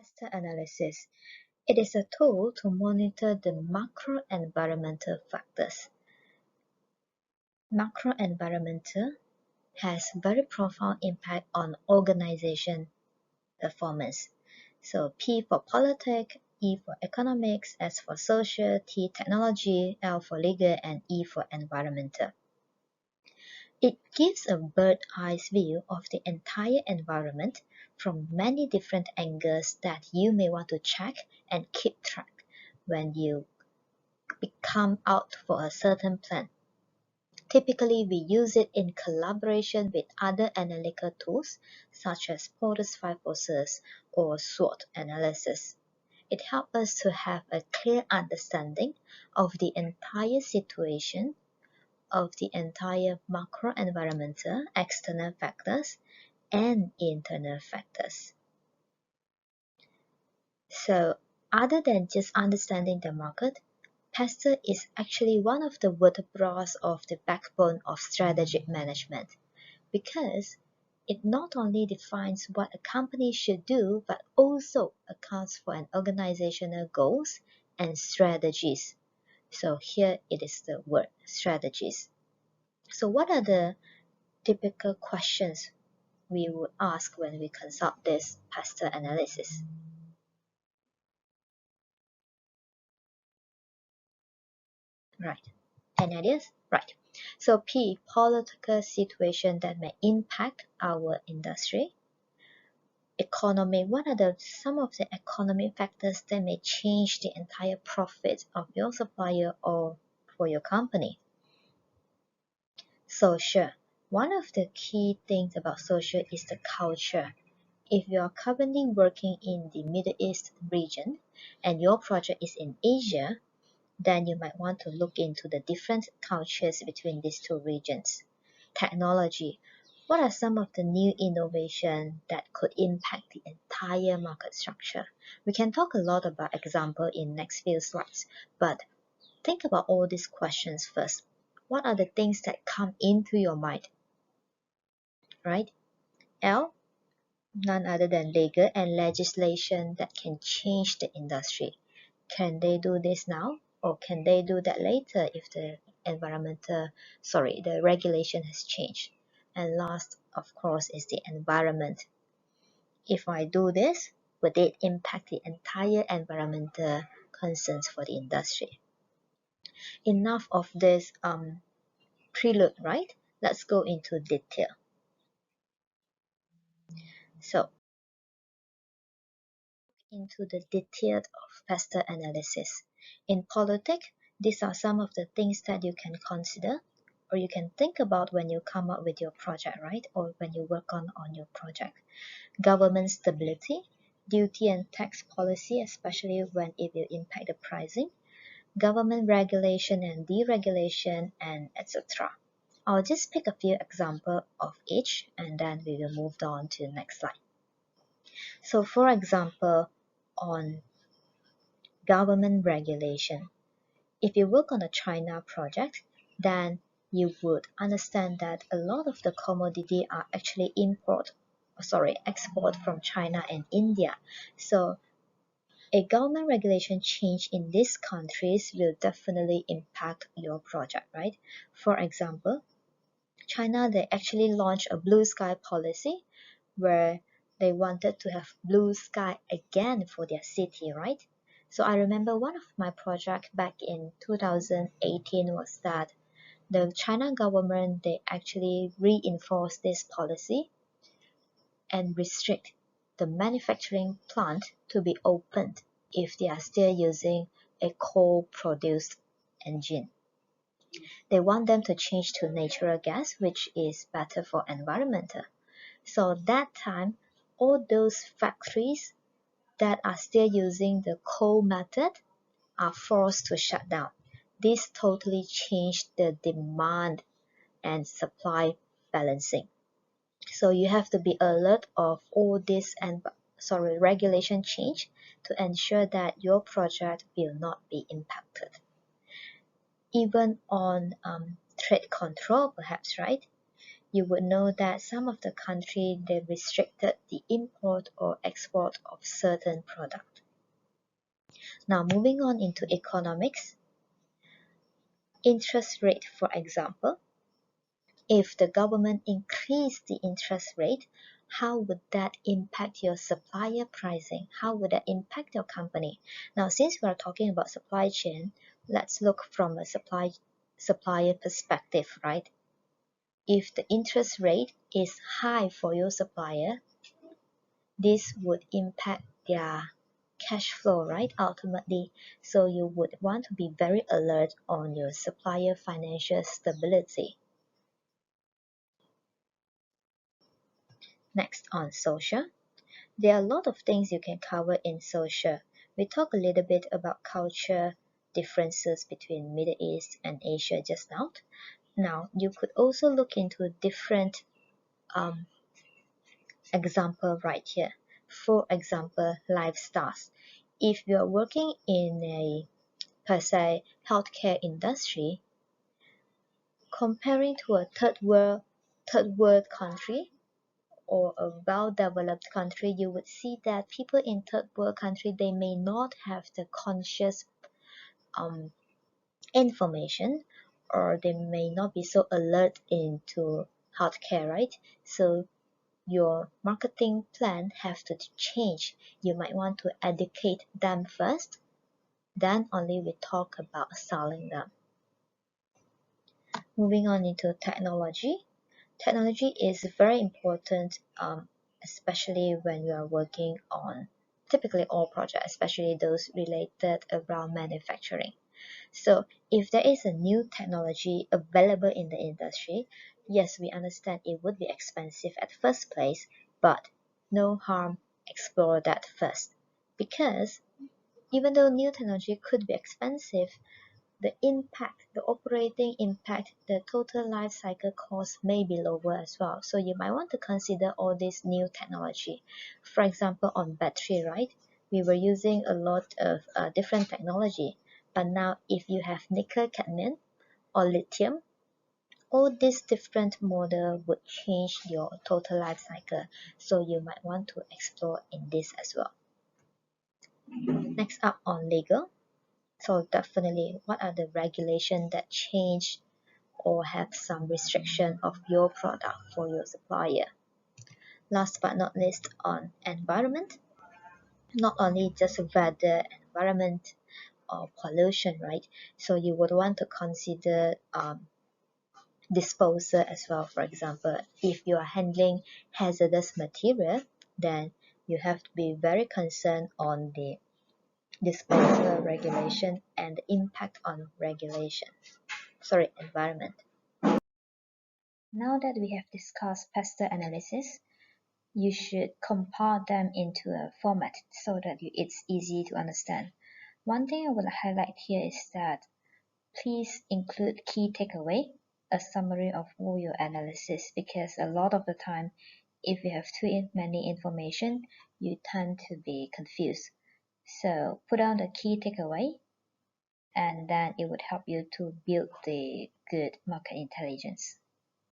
PESTLE analysis. It is a tool to monitor the macro-environmental factors. Macro-environmental has very profound impact on organization performance. So P for politics, E for economics, S for social, T technology, L for legal, and E for environmental. It gives a bird's-eye view of the entire environment from many different angles that you may want to check and keep track when you come out for a certain plan. Typically, we use it in collaboration with other analytical tools such as Porter's five forces or SWOT analysis. It helps us to have a clear understanding of the entire situation, of the entire macro-environmental external factors and internal factors. So, other than just understanding the market, PESTLE is actually one of the vertebrae of the backbone of strategic management because it not only defines what a company should do but also accounts for an organizational goals and strategies. So here it is the word strategies. So what are the typical questions we would ask when we consult this PESTLE analysis? Right. Any ideas? Right. So P, political situation that may impact our industry. Economy, what are some of the economic factors that may change the entire profit of your supplier or for your company? Social. One of the key things about social is the culture. If you are currently working in the Middle East region and your project is in Asia, then you might want to look into the different cultures between these two regions. Technology. What are some of the new innovations that could impact the entire market structure? We can talk a lot about example in next few slides, but think about all these questions first. What are the things that come into your mind? Right? L, none other than legal and legislation that can change the industry. Can they do this now? Or can they do that later if the the regulation has changed? And last, of course, is the environment. If I do this, would it impact the entire environmental concerns for the industry? Enough of this prelude, right? Let's go into detail. So, into the detail of PESTLE analysis. In politics, these are some of the things that you can consider or you can think about when you come up with your project, right? Or when you work on your project. Government stability, duty and tax policy, especially when it will impact the pricing, government regulation and deregulation, and etc. I'll just pick a few examples of each and then we will move on to the next slide. So for example, on government regulation. If you work on a China project, then you would understand that a lot of the commodity are actually export from China and India. So a government regulation change in these countries will definitely impact your project, right? For example, China, they actually launched a blue sky policy where they wanted to have blue sky again for their city, right? So I remember one of my projects back in 2018 was that the China government, they actually reinforced this policy and restrict the manufacturing plant to be opened if they are still using a coal-produced engine. They want them to change to natural gas, which is better for environmental. So that time, all those factories that are still using the coal method are forced to shut down. This totally changed the demand and supply balancing. So you have to be alert of all this regulation change to ensure that your project will not be impacted. Even on trade control, perhaps, right? you would know that some of the country they restricted the import or export of certain product. Now moving on into economics, interest rate, for example. If the government increased the interest rate, how would that impact your supplier pricing? How would that impact your company? Now, since we are talking about supply chain, let's look from a supplier perspective, right? If the interest rate is high for your supplier, this would impact their cash flow, right? Ultimately, so you would want to be very alert on your supplier financial stability. Next, on social. There are a lot of things you can cover in social. We talked a little bit about culture differences between Middle East and Asia just now. Now, you could also look into different example right here. For example, lifestyles. If you are working in a, per se, healthcare industry, comparing to a third world country, or a well-developed country, you would see that people in third world country they may not have the conscious information, or they may not be so alert into healthcare, right? So your marketing plan has to change. You might want to educate them first, then only we talk about selling them. Moving on into technology. Technology is very important, especially when you are working on typically all projects, especially those related around manufacturing. So if there is a new technology available in the industry, yes, we understand it would be expensive at first place, but no harm explore that first. Because even though new technology could be expensive, the impact, the operating impact, the total life cycle cost may be lower as well. So you might want to consider all this new technology. For example, on battery, right? We were using a lot of different technology, but now if you have nickel cadmium or lithium, all these different model would change your total life cycle. So you might want to explore in this as well. Next up on legal. So definitely, what are the regulations that change or have some restriction of your product for your supplier? Last but not least, on environment, not only just weather, environment, or pollution, right? So you would want to consider disposal as well. For example, if you are handling hazardous material, then you have to be very concerned on the disposal regulation and the impact on regulation. Sorry, environment. Now that we have discussed PESTLE analysis, you should compile them into a format so that it's easy to understand. One thing I will highlight here is that please include key takeaway, a summary of all your analysis, because a lot of the time, if you have too many information, you tend to be confused. So put down the key takeaway, and then it would help you to build the good market intelligence.